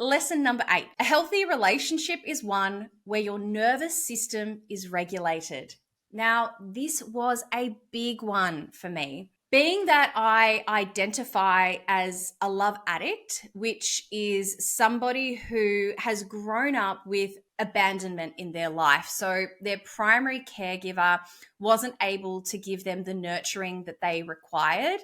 lesson number 8. A healthy relationship is one where your nervous system is regulated. Now, this was a big one for me. Being that I identify as a love addict, which is somebody who has grown up with abandonment in their life. So their primary caregiver wasn't able to give them the nurturing that they required,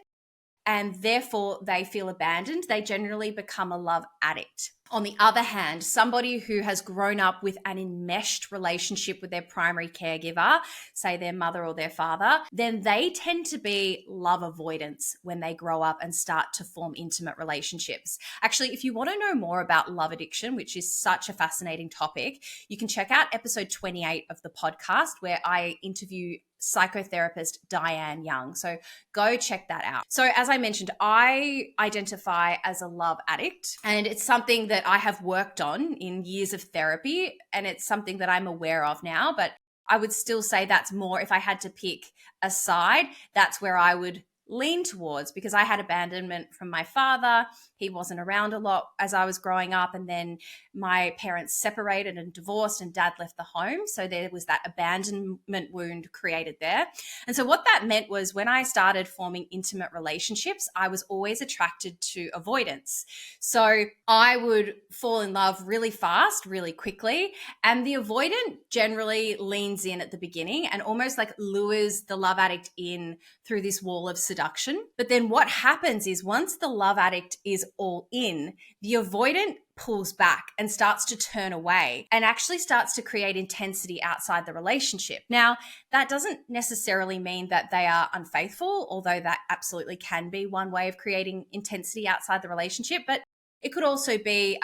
and therefore they feel abandoned. They generally become a love addict. On the other hand, somebody who has grown up with an enmeshed relationship with their primary caregiver, say their mother or their father, then they tend to be love avoidance when they grow up and start to form intimate relationships. Actually, if you want to know more about love addiction, which is such a fascinating topic, you can check out episode 28 of the podcast where I interview psychotherapist Diane Young. So go check that out. So as I mentioned, I identify as a love addict, and it's something that I have worked on in years of therapy, and it's something that I'm aware of now, but I would still say that's more, if I had to pick a side, that's where I would lean towards, because I had abandonment from my father. He wasn't around a lot as I was growing up, and then my parents separated and divorced and dad left the home. So there was that abandonment wound created there. And so what that meant was when I started forming intimate relationships, I was always attracted to avoidance. So I would fall in love really fast, really quickly, and the avoidant generally leans in at the beginning and almost like lures the love addict in through this wall of seduction. But then what happens is once the love addict is all in, the avoidant pulls back and starts to turn away and actually starts to create intensity outside the relationship. Now, that doesn't necessarily mean that they are unfaithful, although that absolutely can be one way of creating intensity outside the relationship. But it could also be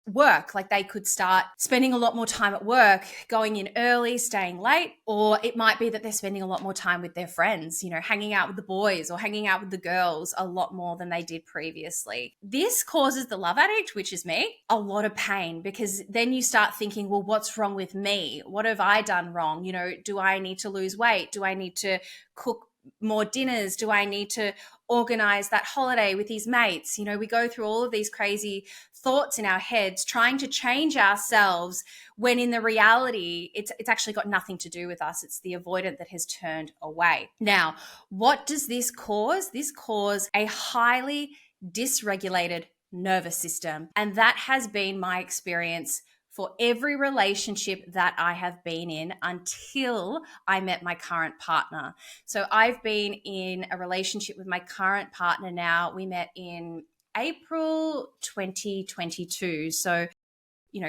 work, like they could start spending a lot more time at work, going in early, staying late, or it might be that they're spending a lot more time with their friends, hanging out with the boys or hanging out with the girls a lot more than they did previously. This causes the love addict, which is me, a lot of pain, because then you start thinking, well, what's wrong with me? What have I done wrong? Do I need to lose weight? Do I need to cook more dinners? Do I need to organize that holiday with his mates? We go through all of these crazy thoughts in our heads trying to change ourselves, when in the reality it's actually got nothing to do with us. It's the avoidant that has turned away. Now, what does this cause? This causes a highly dysregulated nervous system, and that has been my experience for every relationship that I have been in until I met my current partner. So I've been in a relationship with my current partner now. We met in April 2022. So,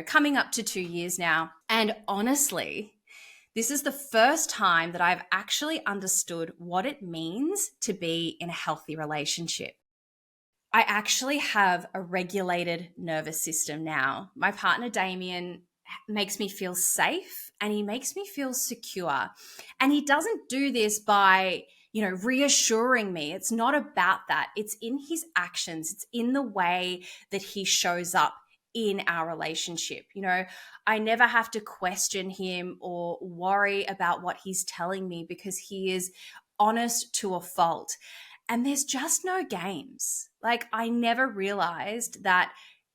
coming up to 2 years now. And honestly, this is the first time that I've actually understood what it means to be in a healthy relationship. I actually have a regulated nervous system now. My partner, Damien, makes me feel safe and he makes me feel secure. And he doesn't do this by, reassuring me. It's not about that. It's in his actions. It's in the way that he shows up in our relationship. I never have to question him or worry about what he's telling me because he is honest to a fault. And there's just no games. Like, I never realized that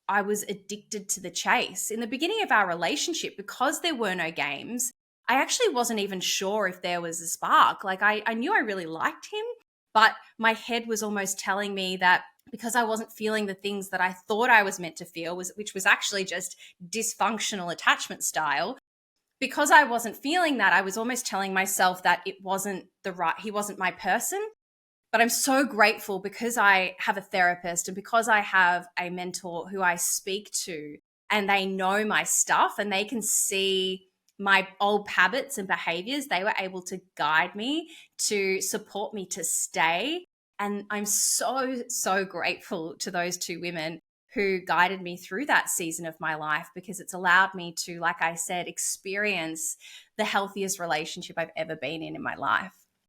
I was addicted to the chase. In the beginning of our relationship, because there were no games, I actually wasn't even sure if there was a spark. Like, I knew I really liked him, but my head was almost telling me that because I wasn't feeling the things that I thought I was meant to feel, which was actually just dysfunctional attachment style, because I wasn't feeling that, I was almost telling myself that he wasn't my person. But I'm so grateful because I have a therapist and because I have a mentor who I speak to and they know my stuff and they can see my old habits and behaviors. They were able to guide me, to support me to stay. And I'm so, so grateful to those two women who guided me through that season of my life, because it's allowed me to, like I said, experience the healthiest relationship I've ever been in my life.